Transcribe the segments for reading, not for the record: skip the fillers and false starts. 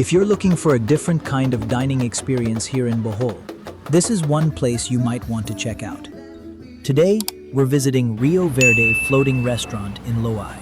If you're looking for a different kind of dining experience here in Bohol, this is one place you might want to check out. Today, we're visiting Rio Verde Floating Restaurant in Loai.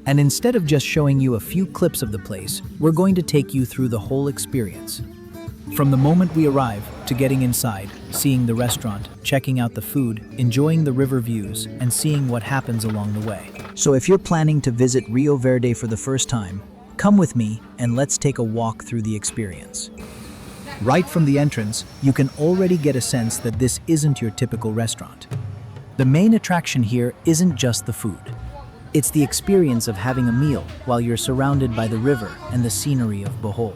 And instead of just showing you a few clips of the place, we're going to take you through the whole experience. From the moment we arrive to getting inside, seeing the restaurant, checking out the food, enjoying the river views, and seeing what happens along the way. So if you're planning to visit Rio Verde for the first time, come with me and let's take a walk through the experience. Right from the entrance, you can already get a sense that this isn't your typical restaurant. The main attraction here isn't just the food. It's the experience of having a meal while you're surrounded by the river and the scenery of Bohol.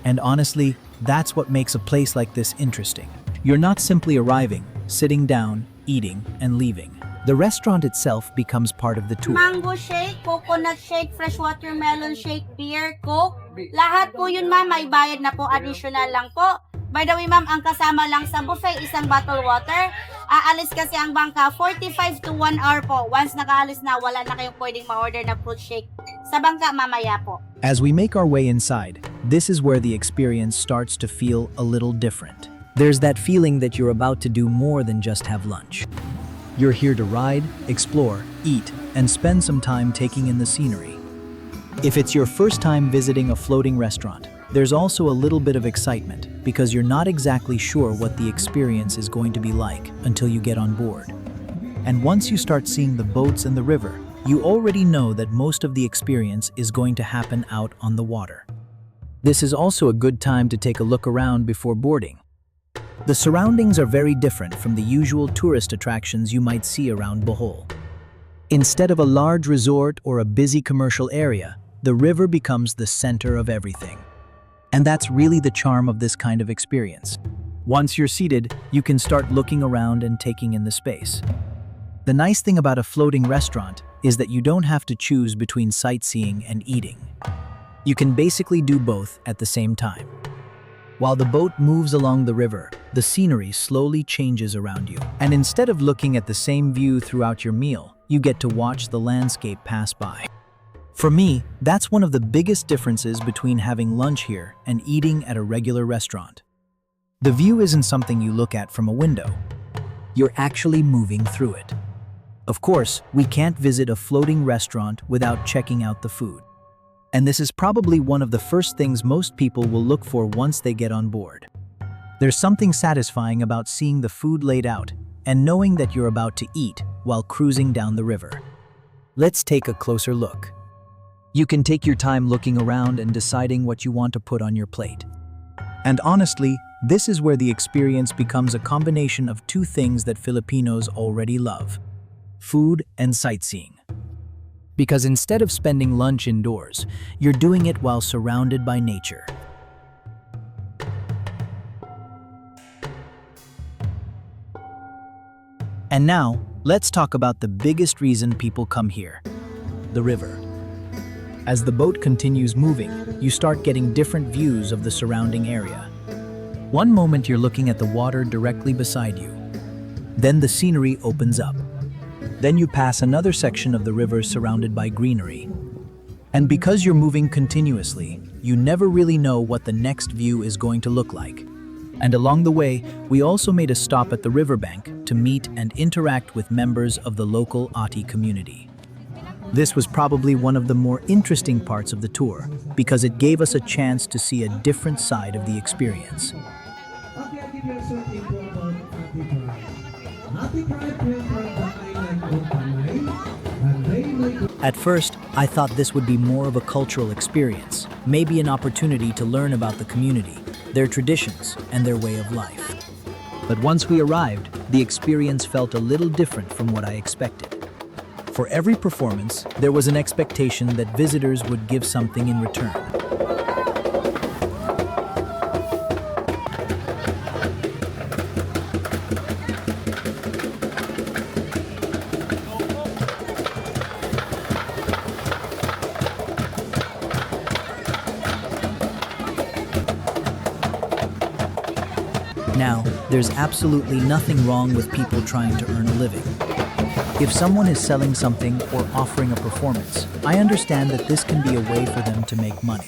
And honestly, that's what makes a place like this interesting. You're not simply arriving, sitting down, eating, and leaving. The restaurant itself becomes part of the tour. Mango shake, coconut shake, fresh watermelon shake, beer, coke. Lahat po yun ma'am, may bayad na po, additional lang po. By the way ma'am, ang kasama lang sa buffet, isang bottle water. Aalis kasi ang bangka, 45 to 1 hour po. Once nakaalis na, wala na kayong pwedeng ma-order na fruit shake sa bangka mamaya po. As we make our way inside, this is where the experience starts to feel a little different. There's that feeling that you're about to do more than just have lunch. You're here to ride, explore, eat, and spend some time taking in the scenery. If it's your first time visiting a floating restaurant, there's also a little bit of excitement because you're not exactly sure what the experience is going to be like until you get on board. And once you start seeing the boats and the river, you already know that most of the experience is going to happen out on the water. This is also a good time to take a look around before boarding. The surroundings are very different from the usual tourist attractions you might see around Bohol. Instead of a large resort or a busy commercial area, the river becomes the center of everything. And that's really the charm of this kind of experience. Once you're seated, you can start looking around and taking in the space. The nice thing about a floating restaurant is that you don't have to choose between sightseeing and eating. You can basically do both at the same time. While the boat moves along the river, the scenery slowly changes around you. And instead of looking at the same view throughout your meal, you get to watch the landscape pass by. For me, that's one of the biggest differences between having lunch here and eating at a regular restaurant. The view isn't something you look at from a window. You're actually moving through it. Of course, we can't visit a floating restaurant without checking out the food. And this is probably one of the first things most people will look for once they get on board. There's something satisfying about seeing the food laid out and knowing that you're about to eat while cruising down the river. Let's take a closer look. You can take your time looking around and deciding what you want to put on your plate. And honestly, this is where the experience becomes a combination of two things that Filipinos already love: food and sightseeing. Because instead of spending lunch indoors, you're doing it while surrounded by nature. And now, let's talk about the biggest reason people come here: the river. As the boat continues moving, you start getting different views of the surrounding area. One moment you're looking at the water directly beside you. Then the scenery opens up. Then you pass another section of the river surrounded by greenery. And because you're moving continuously, you never really know what the next view is going to look like. And along the way, we also made a stop at the riverbank to meet and interact with members of the local Ati community. This was probably one of the more interesting parts of the tour because it gave us a chance to see a different side of the experience. At first, I thought this would be more of a cultural experience, maybe an opportunity to learn about the community, their traditions, and their way of life. But once we arrived, the experience felt a little different from what I expected. For every performance, there was an expectation that visitors would give something in return. Now, there's absolutely nothing wrong with people trying to earn a living. If someone is selling something or offering a performance, I understand that this can be a way for them to make money.